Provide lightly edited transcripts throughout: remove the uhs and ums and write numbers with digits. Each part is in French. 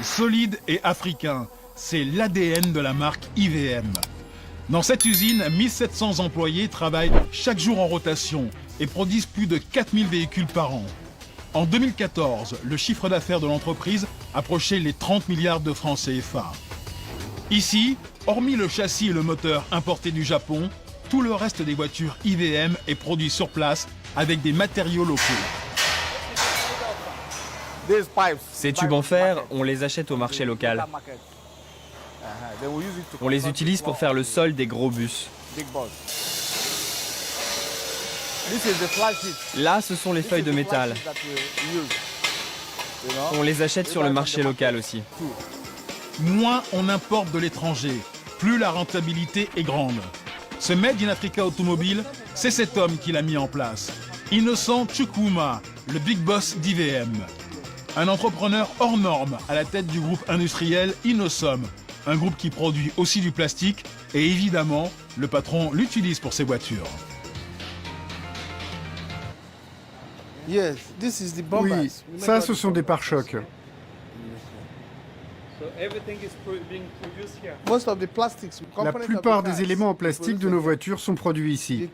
Solide et africain, c'est l'ADN de la marque IVM. Dans cette usine, 1700 employés travaillent chaque jour en rotation et produisent plus de 4000 véhicules par an. En 2014, le chiffre d'affaires de l'entreprise approchait les 30 milliards de francs CFA. Ici, hormis le châssis et le moteur importés du Japon, tout le reste des voitures IVM est produit sur place avec des matériaux locaux. Ces tubes en fer, on les achète au marché local. On les utilise pour faire le sol des gros bus. Là, ce sont les feuilles de métal. On les achète sur le marché local aussi. Moins on importe de l'étranger, plus la rentabilité est grande. Ce Made in Africa automobile, c'est cet homme qui l'a mis en place. Innocent Chukwuma, le big boss d'IVM. Un entrepreneur hors norme à la tête du groupe industriel Innosom, un groupe qui produit aussi du plastique et évidemment, le patron l'utilise pour ses voitures. Oui, ça ce sont des pare-chocs. La plupart des éléments en plastique de nos voitures sont produits ici.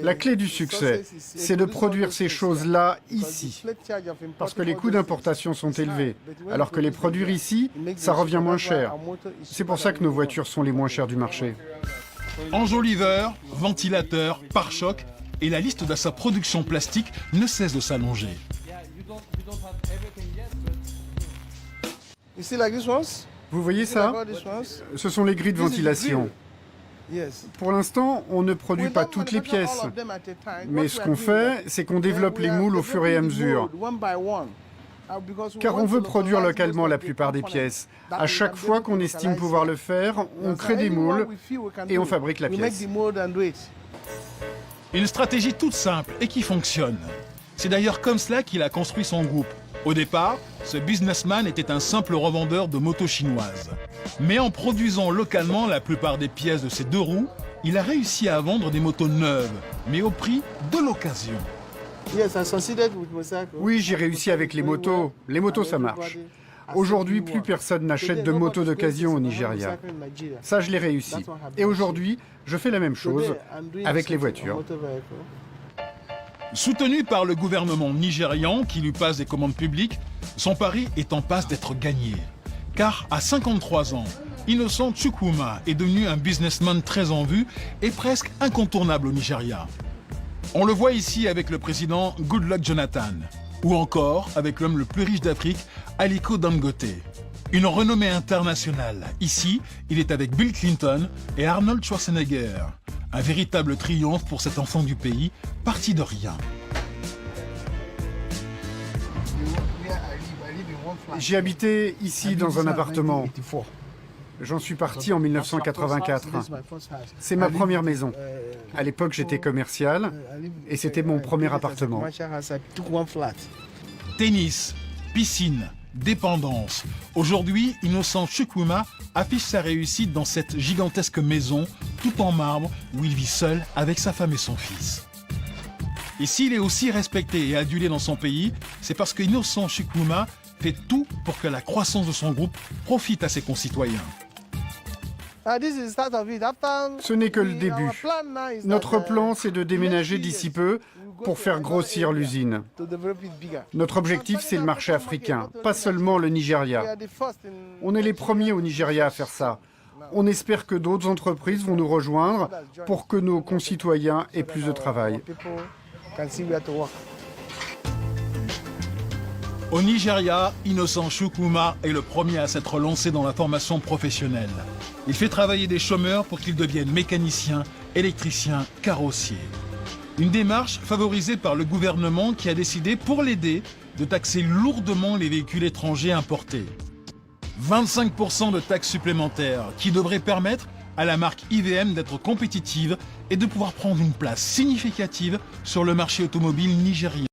La clé du succès, c'est de produire ces choses-là ici. Parce que les coûts d'importation sont élevés, alors que les produire ici, ça revient moins cher. C'est pour ça que nos voitures sont les moins chères du marché. Enjoliveur, ventilateur, pare-choc, et la liste de sa production plastique ne cesse de s'allonger. Vous voyez ça? Ce sont les grilles de ventilation. Pour l'instant, on ne produit pas toutes les pièces. Mais ce qu'on fait, c'est qu'on développe les moules au fur et à mesure. Car on veut produire localement la plupart des pièces. À chaque fois qu'on estime pouvoir le faire, on crée des moules et on fabrique la pièce. Une stratégie toute simple et qui fonctionne. C'est d'ailleurs comme cela qu'il a construit son groupe. Au départ, ce businessman était un simple revendeur de motos chinoises. Mais en produisant localement la plupart des pièces de ses deux roues, il a réussi à vendre des motos neuves, mais au prix de l'occasion. Oui, j'ai réussi avec les motos. Les motos, ça marche. Aujourd'hui, plus personne n'achète de motos d'occasion au Nigeria. Ça, je l'ai réussi. Et aujourd'hui, je fais la même chose avec les voitures. Soutenu par le gouvernement nigérian qui lui passe des commandes publiques, son pari est en passe d'être gagné. Car à 53 ans, Innocent Chukwuma est devenu un businessman très en vue et presque incontournable au Nigeria. On le voit ici avec le président Goodluck Jonathan, ou encore avec l'homme le plus riche d'Afrique, Aliko Dangote. Une renommée internationale. Ici, il est avec Bill Clinton et Arnold Schwarzenegger. Un véritable triomphe pour cet enfant du pays, parti de rien. J'ai habité ici dans un appartement. J'en suis parti en 1984. C'est ma première maison. À l'époque, j'étais commercial et c'était mon premier appartement. Tennis, piscine, dépendance. Aujourd'hui, Innocent Chukwuma affiche sa réussite dans cette gigantesque maison, tout en marbre, où il vit seul avec sa femme et son fils. Et s'il est aussi respecté et adulé dans son pays, c'est parce que Innocent Chukwuma fait tout pour que la croissance de son groupe profite à ses concitoyens. Ce n'est que le début. Notre plan, c'est de déménager d'ici peu pour faire grossir l'usine. Notre objectif, c'est le marché africain, pas seulement le Nigeria. On est les premiers au Nigeria à faire ça. On espère que d'autres entreprises vont nous rejoindre pour que nos concitoyens aient plus de travail. Au Nigeria, Innocent Chukwuma est le premier à s'être lancé dans la formation professionnelle. Il fait travailler des chômeurs pour qu'ils deviennent mécaniciens, électriciens, carrossiers. Une démarche favorisée par le gouvernement qui a décidé, pour l'aider, de taxer lourdement les véhicules étrangers importés. 25% de taxes supplémentaires qui devraient permettre à la marque IVM d'être compétitive et de pouvoir prendre une place significative sur le marché automobile nigérien.